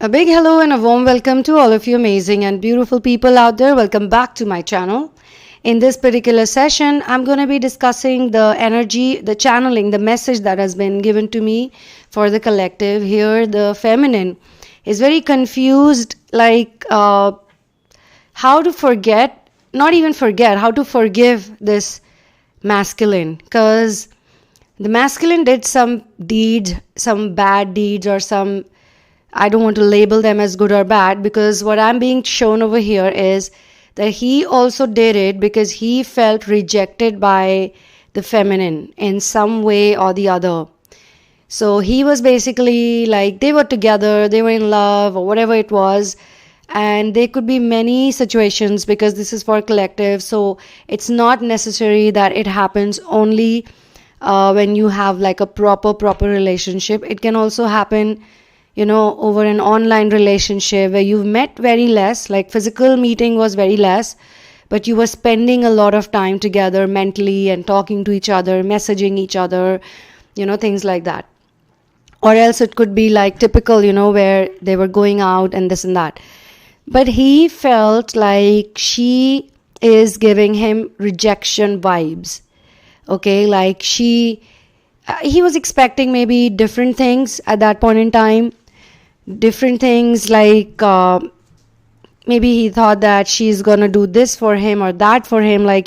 A big hello and a warm welcome to all of you amazing and beautiful people out there. Welcome back to my channel. In this particular session, I'm going to be discussing the energy, the channeling, the message that has been given to me for the collective. Here, the feminine is very confused, like how to forget, not even forget, how to forgive this masculine. Because the masculine did some deeds, some bad deeds, or some, I don't want to label them as good or bad, because what I'm being shown over here is that he also did it because he felt rejected by the feminine in some way or the other. So he was basically like, they were together, they were in love or whatever it was, and there could be many situations because this is for collective. So it's not necessary that it happens only when you have like a proper relationship. It can also happen over an online relationship where you've met very less, like physical meeting was very less, but you were spending a lot of time together mentally and talking to each other, messaging each other, things like that. Or else it could be like typical, where they were going out and this and that. But he felt like she is giving him rejection vibes. Okay, like he was expecting maybe different things at that point in time. Different things like maybe he thought that she's gonna do this for him or that for him, like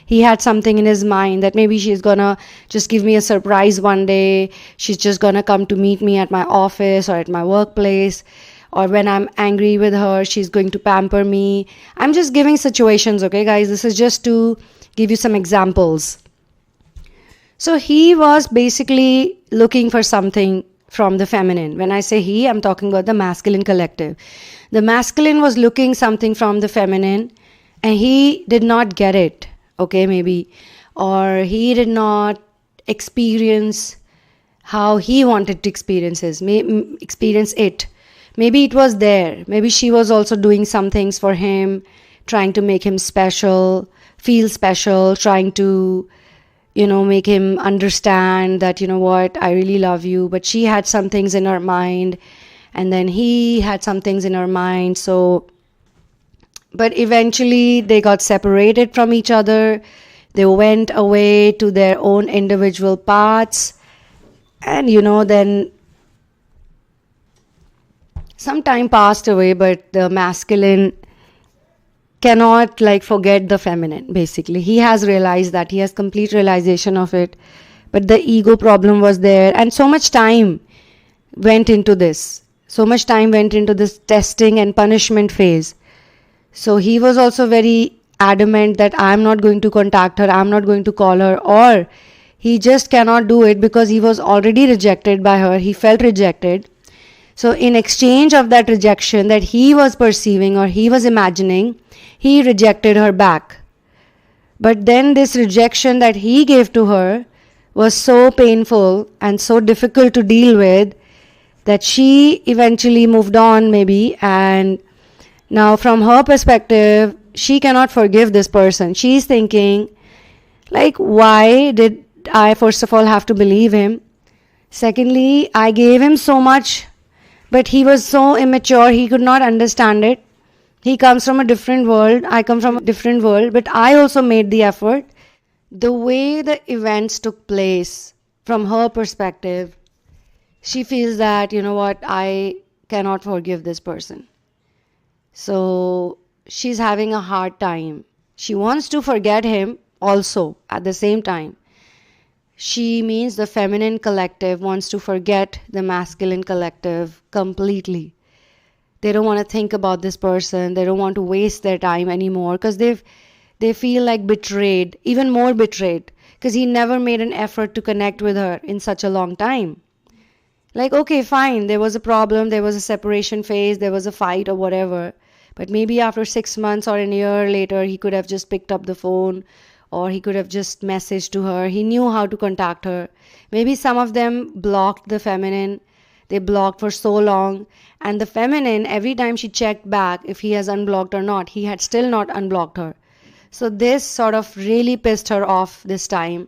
he had something in his mind that maybe she's gonna just give me a surprise one day, she's just gonna come to meet me at my office or at my workplace, or when I'm angry with her she's going to pamper me. I'm just giving situations, okay guys, this is just to give you some examples. So he was basically looking for something from the feminine. When I say he, I'm talking about the masculine collective. The masculine was looking something from the feminine and he did not get it, okay, maybe. Or he did not experience how he wanted to experience it. Maybe it was there. Maybe she was also doing some things for him, trying to make him special, feel special, trying to make him understand that, what, I really love you. But she had some things in her mind and then he had some things in her mind. So, but eventually they got separated from each other. They went away to their own individual paths. And, then some time passed away, but the masculine cannot forget the feminine. Basically he has realized that, he has complete realization of it, but the ego problem was there, and so much time went into this testing and punishment phase. So he was also very adamant that I'm not going to contact her, I'm not going to call her, or he just cannot do it because he was already rejected by her. He felt rejected. So in exchange of that rejection that he was perceiving or he was imagining, he rejected her back. But then this rejection that he gave to her was so painful and so difficult to deal with that she eventually moved on maybe. And now from her perspective, she cannot forgive this person. She's thinking why did I first of all have to believe him? Secondly, I gave him so much, but he was so immature, he could not understand it. He comes from a different world, I come from a different world, but I also made the effort. The way the events took place, from her perspective, she feels that, I cannot forgive this person. So she's having a hard time. She wants to forget him also at the same time. She means the feminine collective wants to forget the masculine collective completely. They don't want to think about this person. They don't want to waste their time anymore because they feel like betrayed, even more betrayed, because he never made an effort to connect with her in such a long time. Okay, fine, there was a problem, there was a separation phase, there was a fight or whatever. But maybe after 6 months or a year later, he could have just picked up the phone, or he could have just messaged to her. He knew how to contact her. Maybe some of them blocked the feminine. They blocked for so long. And the feminine, every time she checked back if he has unblocked or not, he had still not unblocked her. So this sort of really pissed her off this time.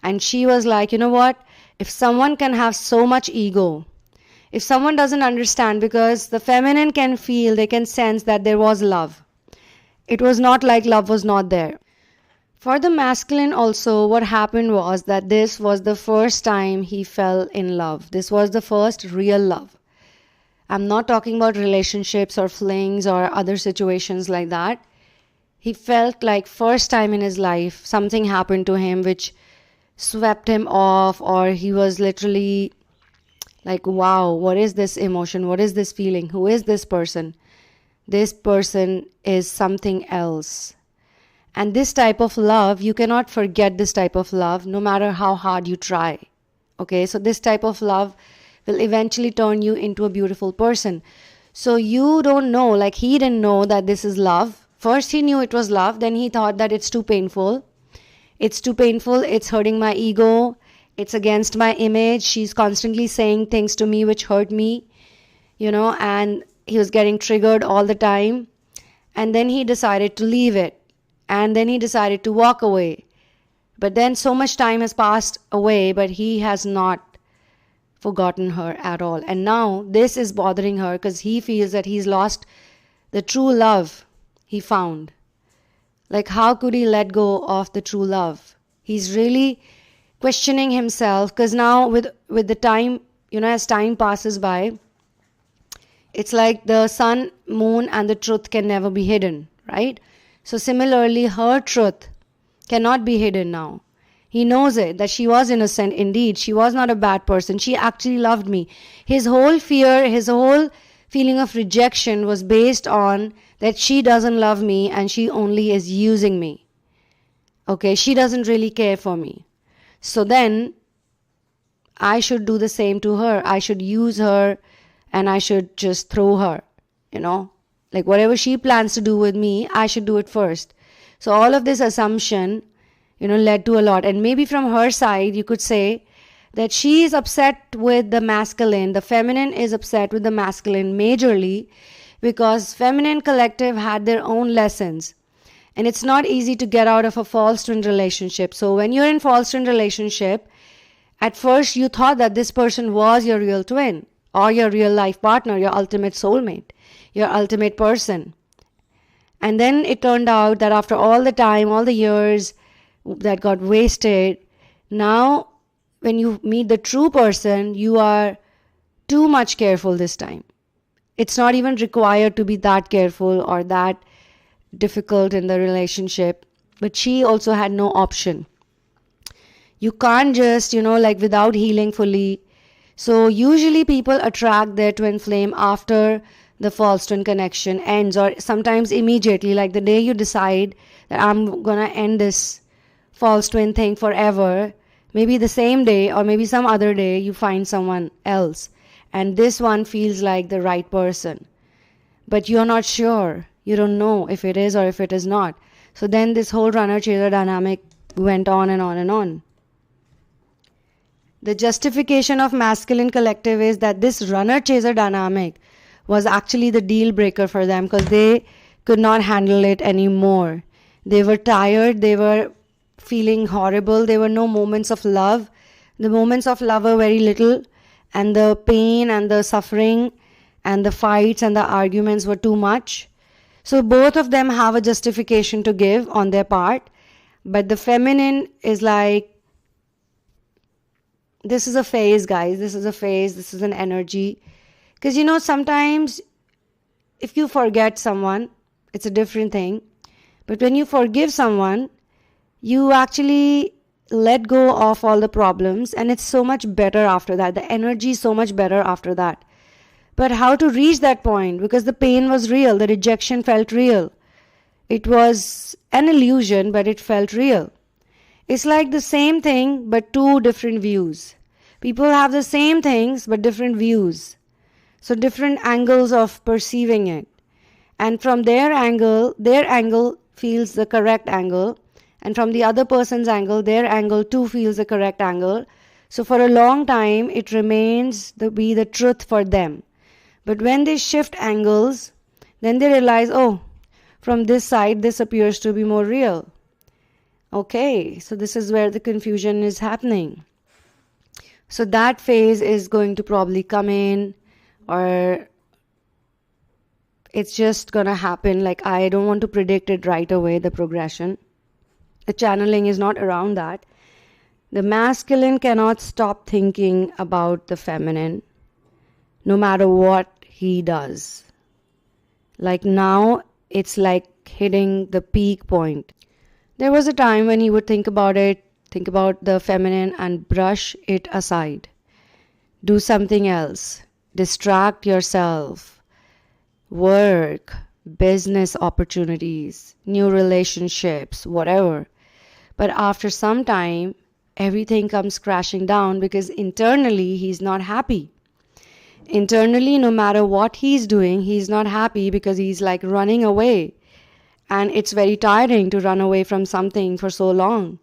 And she was like, you know what? If someone can have so much ego, If someone doesn't understand, because the feminine can feel, they can sense that there was love. It was not like love was not there. For the masculine also, what happened was that this was the first time he fell in love. This was the first real love. I'm not talking about relationships or flings or other situations like that. He felt like first time in his life something happened to him which swept him off, or he was literally like, wow, what is this emotion? What is this feeling? Who is this person? This person is something else. And this type of love, you cannot forget this type of love no matter how hard you try. Okay, so this type of love will eventually turn you into a beautiful person. So you don't know, like he didn't know that this is love. First he knew it was love, then he thought that it's too painful. It's too painful, it's hurting my ego, it's against my image, she's constantly saying things to me which hurt me, and he was getting triggered all the time. And then he decided to leave it. And then he decided to walk away. But then so much time has passed away, but he has not forgotten her at all. And now this is bothering her because he feels that he's lost the true love he found. Like, how could he let go of the true love? He's really questioning himself, because now with the time, as time passes by, it's like the sun, moon, and the truth can never be hidden, right? So similarly, her truth cannot be hidden now. He knows it, that she was innocent indeed. She was not a bad person. She actually loved me. His whole fear, his whole feeling of rejection was based on that she doesn't love me and she only is using me. Okay, she doesn't really care for me. So then I should do the same to her. I should use her and I should just throw her, Like whatever she plans to do with me, I should do it first. So all of this assumption, led to a lot. And maybe from her side, you could say that she is upset with the masculine. The feminine is upset with the masculine majorly because feminine collective had their own lessons. And it's not easy to get out of a false twin relationship. So when you're in false twin relationship, at first you thought that this person was your real twin or your real life partner, your ultimate soulmate, your ultimate person. And then it turned out that after all the time, all the years that got wasted, now when you meet the true person, you are too much careful this time. It's not even required to be that careful or that difficult in the relationship, but she also had no option. You can't just, without healing fully. So usually people attract their twin flame after the false twin connection ends, or sometimes immediately, like the day you decide that I'm gonna end this false twin thing forever, maybe the same day or maybe some other day you find someone else and this one feels like the right person, but you're not sure. You don't know if it is or if it is not. So then this whole runner-chaser dynamic went on and on and on. The justification of masculine collective is that this runner-chaser dynamic was actually the deal breaker for them because they could not handle it anymore. They were tired. They were feeling horrible. There were no moments of love. The moments of love were very little, and the pain and the suffering and the fights and the arguments were too much. So both of them have a justification to give on their part, but the feminine is like, this is a phase, guys. This is a phase. This is an energy. Because, sometimes if you forget someone, it's a different thing. But when you forgive someone, you actually let go of all the problems and it's so much better after that. The energy is so much better after that. But how to reach that point? Because the pain was real. The rejection felt real. It was an illusion, but it felt real. It's like the same thing, but two different views. People have the same things, but different views. So different angles of perceiving it. And from their angle feels the correct angle. And from the other person's angle, their angle too feels the correct angle. So for a long time, it remains to be the truth for them. But when they shift angles, then they realize, oh, from this side, this appears to be more real. Okay, so this is where the confusion is happening. So that phase is going to probably come in. or it's just gonna happen. Like, I don't want to predict it right away, the progression. The channeling is not around that. The masculine cannot stop thinking about the feminine, no matter what he does. Like now, it's like hitting the peak point. There was a time when he would think about the feminine and brush it aside. Do something else. Distract yourself. Work, business opportunities, new relationships, whatever. But after some time, everything comes crashing down because internally he's not happy. Internally, no matter what he's doing, he's not happy because he's like running away. And it's very tiring to run away from something for so long.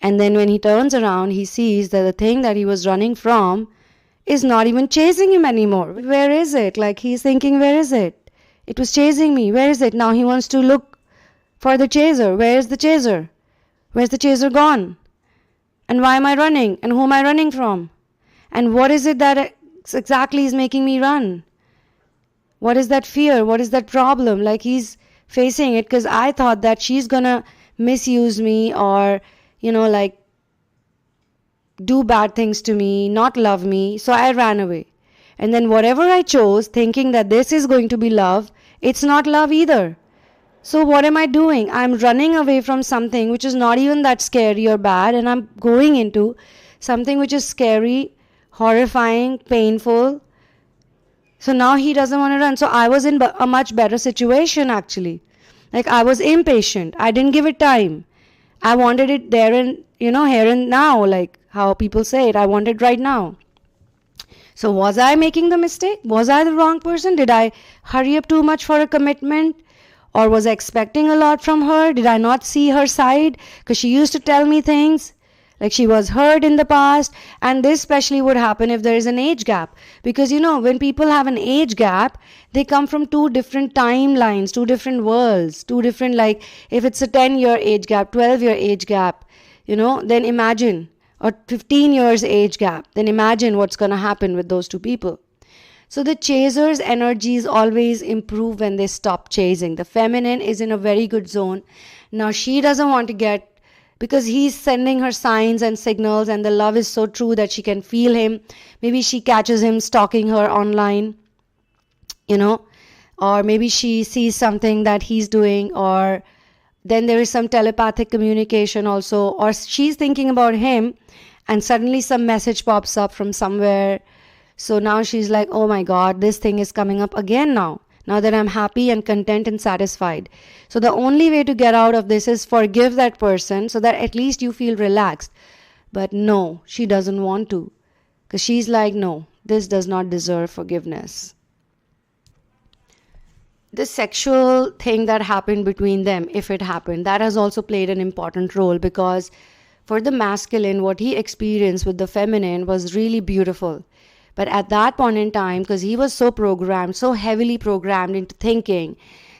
And then when he turns around, he sees that the thing that he was running from is not even chasing him anymore. Where is it? Like, he's thinking, where is it? It was chasing me. Where is it? Now he wants to look for the chaser. Where is the chaser? Where's the chaser gone? And why am I running? And who am I running from? And what is it that exactly is making me run? What is that fear? What is that problem? Like, he's facing it because I thought that she's gonna misuse me or, like do bad things to me, not love me. So I ran away. And then whatever I chose, thinking that this is going to be love, it's not love either. So what am I doing? I'm running away from something which is not even that scary or bad, and I'm going into something which is scary, horrifying, painful. So now he doesn't want to run. So I was in a much better situation actually. Like, I was impatient. I didn't give it time. I wanted it there and, here and now, like how people say it. I want it right now. So was I making the mistake? Was I the wrong person? Did I hurry up too much for a commitment? Or was I expecting a lot from her? Did I not see her side? Because she used to tell me things. Like, she was hurt in the past. And this especially would happen if there is an age gap. Because, when people have an age gap, they come from two different timelines, two different worlds, two different, like, if it's a 10-year age gap, 12-year age gap, then imagine, or 15 years age gap, then imagine what's going to happen with those two people. So the chaser's energies always improve when they stop chasing. The feminine is in a very good zone. Now she doesn't want to get, because he's sending her signs and signals and the love is so true that she can feel him. Maybe she catches him stalking her online, or maybe she sees something that he's doing, or then there is some telepathic communication also, or she's thinking about him and suddenly some message pops up from somewhere. So now she's like, oh my God, this thing is coming up again now that I'm happy and content and satisfied. So the only way to get out of this is forgive that person so that at least you feel relaxed. But no, she doesn't want to, because she's like, no, this does not deserve forgiveness. The sexual thing that happened between them, if it happened, that has also played an important role, because for the masculine, what he experienced with the feminine was really beautiful. But at that point in time, because he was so programmed, so heavily programmed into thinking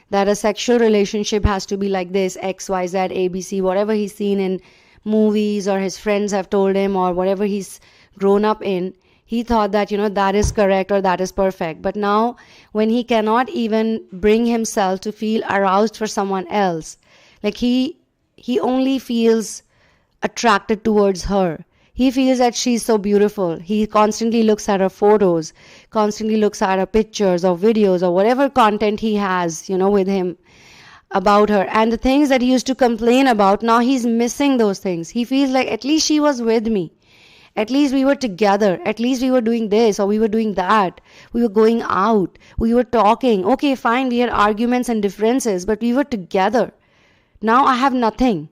that a sexual relationship has to be like this, X, Y, Z, ABC, whatever he's seen in movies or his friends have told him or whatever he's grown up in, he thought that, that is correct or that is perfect. But now when he cannot even bring himself to feel aroused for someone else, like he only feels attracted towards her. He feels that she's so beautiful. He constantly looks at her photos, constantly looks at her pictures or videos or whatever content he has, with him about her. And the things that he used to complain about, now he's missing those things. He feels like at least she was with me. At least we were together. At least we were doing this or we were doing that. We were going out. We were talking. Okay, fine, we had arguments and differences, but we were together. Now I have nothing.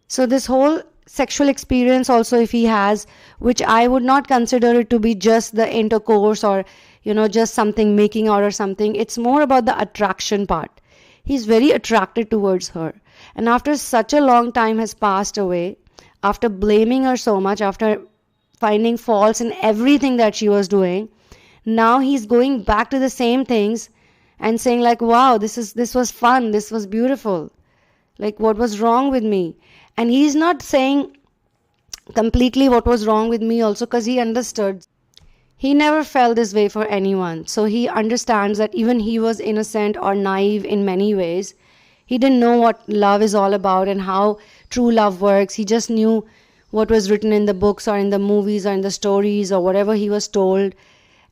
So this whole sexual experience also, if he has, which I would not consider it to be just the intercourse or just something making out or something. It's more about the attraction part. He's very attracted towards her, and after such a long time has passed away, after blaming her so much, after finding faults in everything that she was doing, now he's going back to the same things and saying like, wow, this was fun, this was beautiful, like what was wrong with me. And he's not saying completely what was wrong with me also, because he understood. He never felt this way for anyone. So he understands that even he was innocent or naive in many ways. He didn't know what love is all about and how true love works. He just knew what was written in the books or in the movies or in the stories or whatever he was told.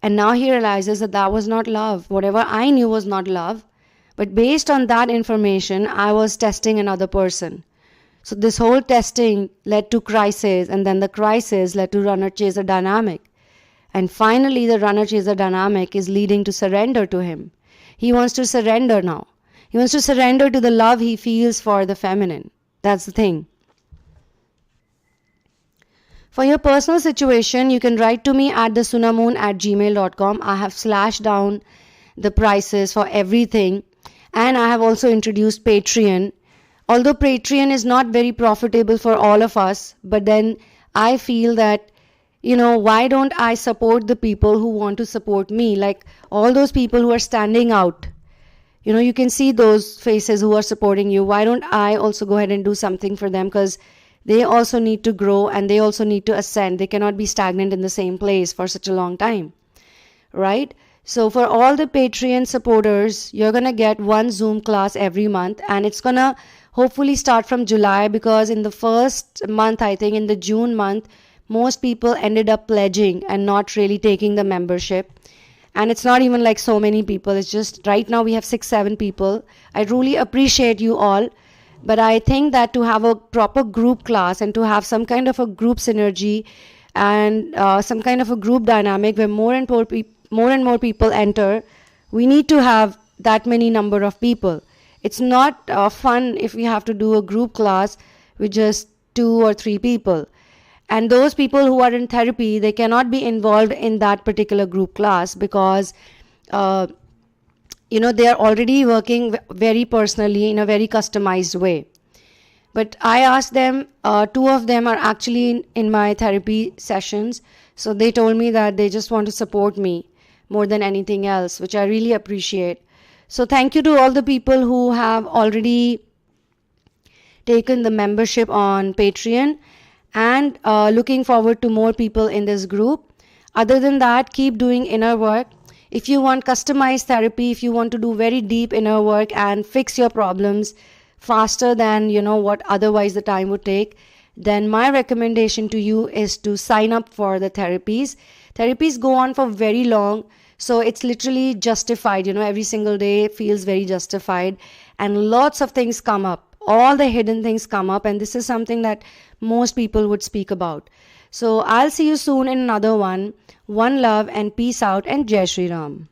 And now he realizes that that was not love. Whatever I knew was not love. But based on that information, I was testing another person. So this whole testing led to crisis, and then the crisis led to runner-chaser dynamic. And finally, the runner-chaser dynamic is leading to surrender to him. He wants to surrender now. He wants to surrender to the love he feels for the feminine. That's the thing. For your personal situation, you can write to me at the sunamoon@gmail.com. I have slashed down the prices for everything. And I have also introduced Patreon. Although Patreon is not very profitable for all of us, but then I feel that, why don't I support the people who want to support me? Like all those people who are standing out. You can see those faces who are supporting you. Why don't I also go ahead and do something for them? Because they also need to grow and they also need to ascend. They cannot be stagnant in the same place for such a long time. Right? So for all the Patreon supporters, you're going to get one Zoom class every month, and it's going to hopefully start from July, because in the first month, I think in the June month, most people ended up pledging and not really taking the membership. And it's not even like so many people. It's just right now we have 6-7 people. I really appreciate you all. But I think that to have a proper group class and to have some kind of a group synergy and some kind of a group dynamic where more and more people enter, we need to have that many number of people. It's not fun if we have to do a group class with just 2 or 3 people. And those people who are in therapy, they cannot be involved in that particular group class because, they are already working very personally in a very customized way. But I asked them, 2 of them are actually in my therapy sessions. So they told me that they just want to support me more than anything else, which I really appreciate. So thank you to all the people who have already taken the membership on Patreon, and looking forward to more people in this group. Other than that, keep doing inner work. If you want customized therapy, if you want to do very deep inner work and fix your problems faster than what otherwise the time would take, then my recommendation to you is to sign up for the therapies. Therapies go on for very long, so it's literally justified. Every single day feels very justified, and lots of things come up. All the hidden things come up, and this is something that most people would speak about. So I'll see you soon in another one. One love and peace out, and Jai Shri Ram.